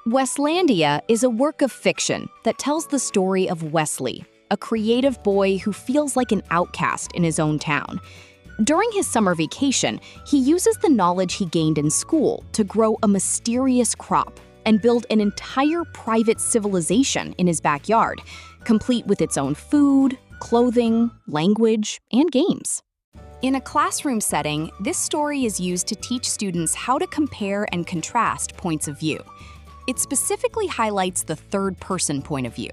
Weslandia is a work of fiction that tells the story of Wesley, a creative boy who feels like an outcast in his own town. During his summer vacation, he uses the knowledge he gained in school to grow a mysterious crop and build an entire private civilization in his backyard, complete with its own food, clothing, language, and games. In a classroom setting, this story is used to teach students how to compare and contrast points of view. It specifically highlights the third-person point of view,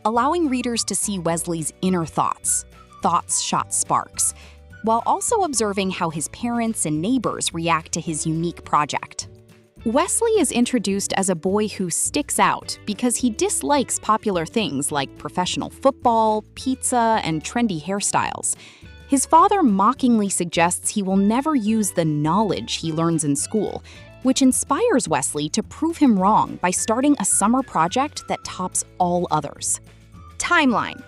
allowing readers to see Wesley's inner thoughts shot sparks, while also observing how his parents and neighbors react to his unique project. Wesley is introduced as a boy who sticks out because he dislikes popular things like professional football, pizza, and trendy hairstyles. His father mockingly suggests he will never use the knowledge he learns in school, which inspires Wesley to prove him wrong by starting a summer project that tops all others. Timeline: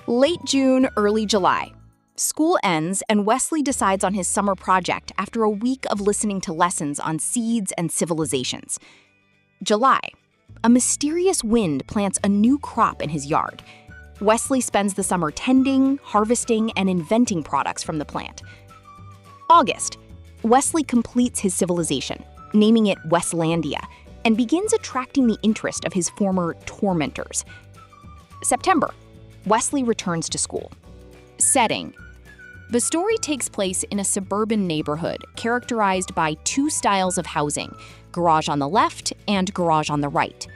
late June, early July. School ends and Wesley decides on his summer project after a week of listening to lessons on seeds and civilizations. July. A mysterious wind plants a new crop in his yard. Wesley spends the summer tending, harvesting, and inventing products from the plant. August. Wesley completes his civilization, naming it Weslandia, and begins attracting the interest of his former tormentors. September. Wesley returns to school. Setting: the story takes place in a suburban neighborhood characterized by two styles of housing, garage on the left and garage on the right.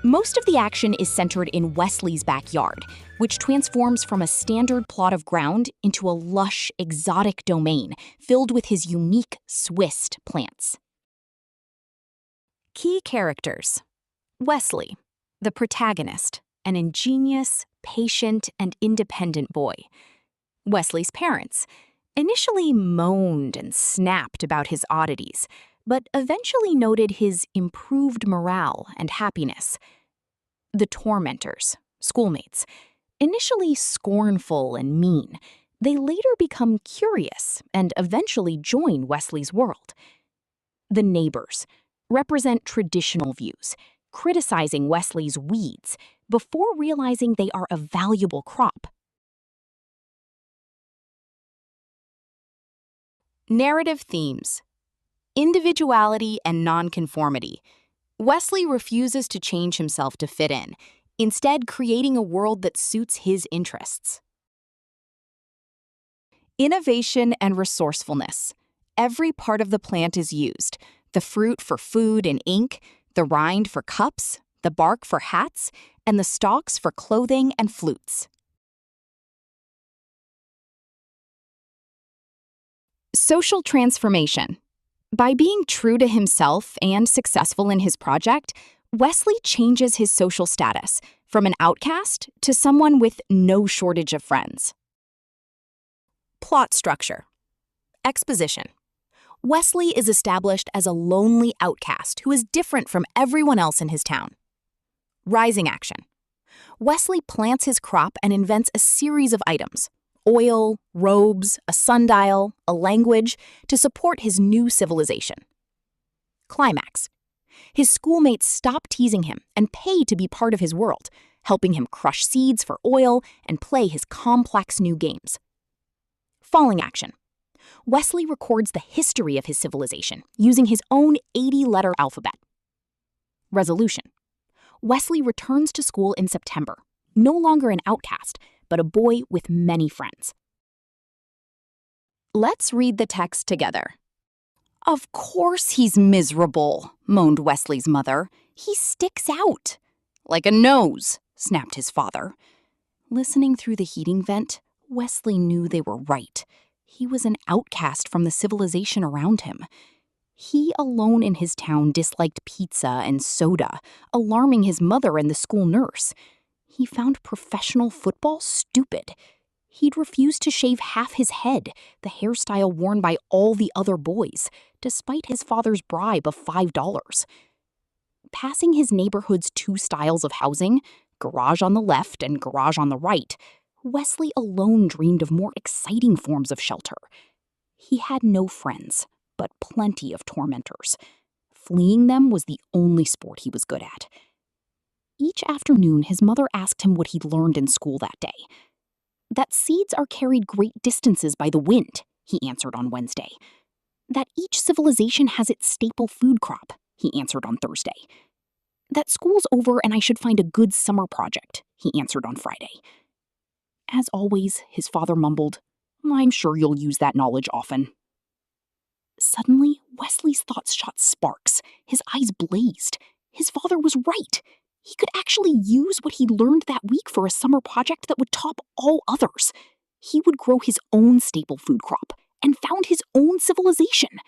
Most of the action is centered in Wesley's backyard, which transforms from a standard plot of ground into a lush, exotic domain filled with his unique swist plants. Key characters: Wesley, the protagonist, an ingenious, patient, and independent boy. Wesley's parents initially moaned and snapped about his oddities, but eventually noted his improved morale and happiness. The tormentors, schoolmates, initially scornful and mean, they later become curious and eventually join Wesley's world. The neighbors represent traditional views, criticizing Wesley's weeds before realizing they are a valuable crop. Narrative themes: individuality and nonconformity. Wesley refuses to change himself to fit in, instead creating a world that suits his interests. Innovation and resourcefulness. Every part of the plant is used: the fruit for food and ink, the rind for cups, the bark for hats, and the stalks for clothing and flutes. Social transformation. By being true to himself and successful in his project, Wesley changes his social status from an outcast to someone with no shortage of friends. Plot structure. Exposition. Wesley is established as a lonely outcast who is different from everyone else in his town. Rising action. Wesley plants his crop and invents a series of items: oil, robes, a sundial, a language, to support his new civilization. Climax. His schoolmates stop teasing him and pay to be part of his world, helping him crush seeds for oil and play his complex new games. Falling action. Wesley records the history of his civilization using his own 80-letter alphabet. Resolution. Wesley returns to school in September, no longer an outcast, but a boy with many friends. Let's read the text together. "Of course he's miserable," moaned Wesley's mother. "He sticks out." "Like a nose," snapped his father. Listening through the heating vent, Wesley knew they were right. He was an outcast from the civilization around him. He alone in his town disliked pizza and soda, alarming his mother and the school nurse. He found professional football stupid. He'd refused to shave half his head, the hairstyle worn by all the other boys, despite his father's bribe of $5. Passing his neighborhood's two styles of housing, garage on the left and garage on the right, Wesley alone dreamed of more exciting forms of shelter. He had no friends, but plenty of tormentors. fleeing them was the only sport he was good at. Each afternoon, his mother asked him what he'd learned in school that day. That seeds are carried great distances by the wind, he answered on Wednesday. That each civilization has its staple food crop, he answered on Thursday. That school's over and I should find a good summer project, he answered on Friday. As always, his father mumbled, I'm sure you'll use that knowledge often. Suddenly, Wesley's thoughts shot sparks. His eyes blazed. His father was right. He could actually use what he'd learned that week for a summer project that would top all others. He would grow his own staple food crop and found his own civilization.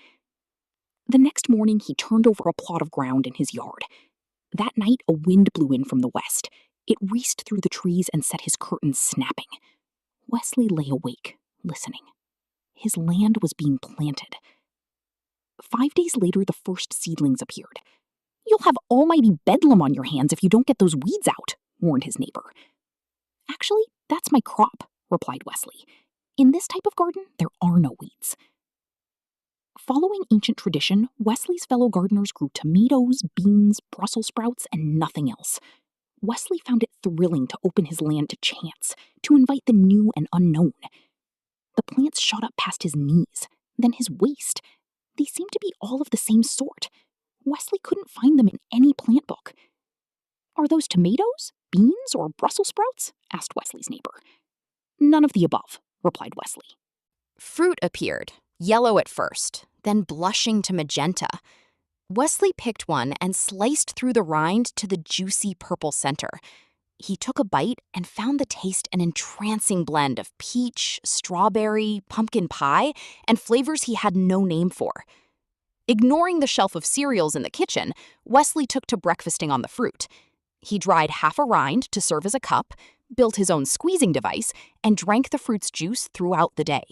The next morning, he turned over a plot of ground in his yard. That night, a wind blew in from the west. It raced through the trees and set his curtains snapping. Wesley lay awake, listening. His land was being planted. 5 days later, the first seedlings appeared. You'll have almighty bedlam on your hands if you don't get those weeds out, warned his neighbor. Actually, that's my crop, replied Wesley. In this type of garden, there are no weeds. Following ancient tradition, Wesley's fellow gardeners grew tomatoes, beans, Brussels sprouts, and nothing else. Wesley found it thrilling to open his land to chance, to invite the new and unknown. The plants shot up past his knees, then his waist. They seemed to be all of the same sort. Wesley couldn't find them in any plant book. Are those tomatoes, beans, or Brussels sprouts? Asked Wesley's neighbor. None of the above, replied Wesley. Fruit appeared, yellow at first, then blushing to magenta. Wesley picked one and sliced through the rind to the juicy purple center. He took a bite and found the taste an entrancing blend of peach, strawberry, pumpkin pie, and flavors he had no name for. Ignoring the shelf of cereals in the kitchen, Wesley took to breakfasting on the fruit. He dried half a rind to serve as a cup, built his own squeezing device, and drank the fruit's juice throughout the day.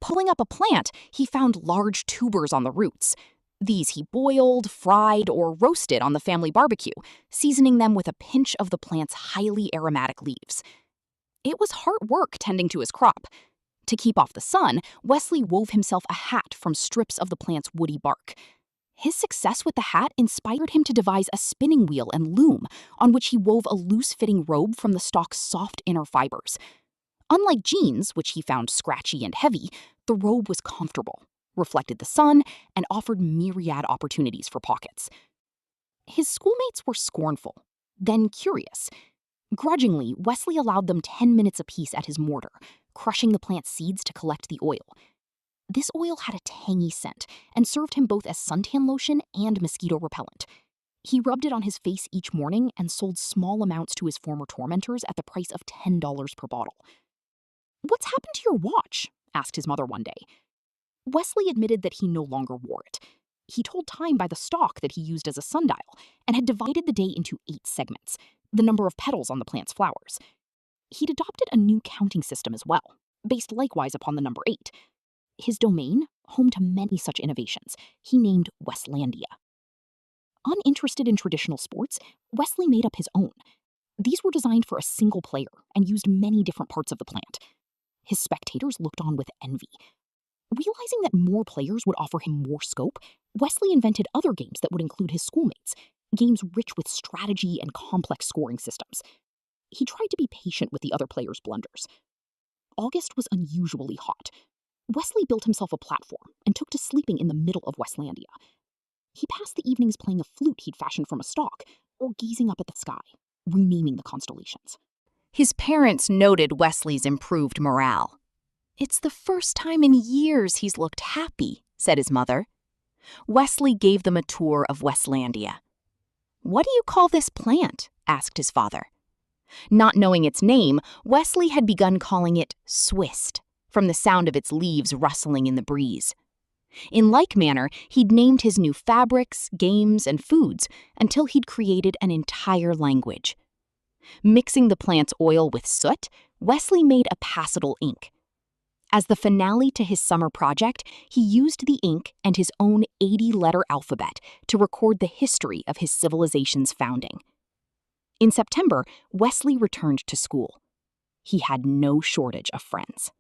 Pulling up a plant, he found large tubers on the roots. These he boiled, fried, or roasted on the family barbecue, seasoning them with a pinch of the plant's highly aromatic leaves. It was hard work tending to his crop. To keep off the sun, Wesley wove himself a hat from strips of the plant's woody bark. His success with the hat inspired him to devise a spinning wheel and loom, on which he wove a loose-fitting robe from the stalk's soft inner fibers. Unlike jeans, which he found scratchy and heavy, the robe was comfortable, reflected the sun, and offered myriad opportunities for pockets. His schoolmates were scornful, then curious. Grudgingly, Wesley allowed them 10 minutes apiece at his mortar, crushing the plant's seeds to collect the oil. This oil had a tangy scent and served him both as suntan lotion and mosquito repellent. He rubbed it on his face each morning and sold small amounts to his former tormentors at the price of $10 per bottle. "What's happened to your watch?" asked his mother one day. Wesley admitted that he no longer wore it. He told time by the stalk that he used as a sundial and had divided the day into 8 segments, the number of petals on the plant's flowers. He'd adopted a new counting system as well, based likewise upon the number 8. His domain, home to many such innovations, he named Weslandia. Uninterested in traditional sports, Wesley made up his own. These were designed for a single player and used many different parts of the plant. His spectators looked on with envy. Realizing that more players would offer him more scope, Wesley invented other games that would include his schoolmates, games rich with strategy and complex scoring systems. He tried to be patient with the other players' blunders. August was unusually hot. Wesley built himself a platform and took to sleeping in the middle of Weslandia. He passed the evenings playing a flute he'd fashioned from a stalk, or gazing up at the sky, renaming the constellations. His parents noted Wesley's improved morale. "It's the first time in years he's looked happy," said his mother. Wesley gave them a tour of Weslandia. "What do you call this plant?" asked his father. Not knowing its name, Wesley had begun calling it swist, from the sound of its leaves rustling in the breeze. In like manner, he'd named his new fabrics, games, and foods until he'd created an entire language. Mixing the plant's oil with soot, Wesley made a passital ink. As the finale to his summer project, he used the ink and his own 80-letter alphabet to record the history of his civilization's founding. In September, Wesley returned to school. He had no shortage of friends.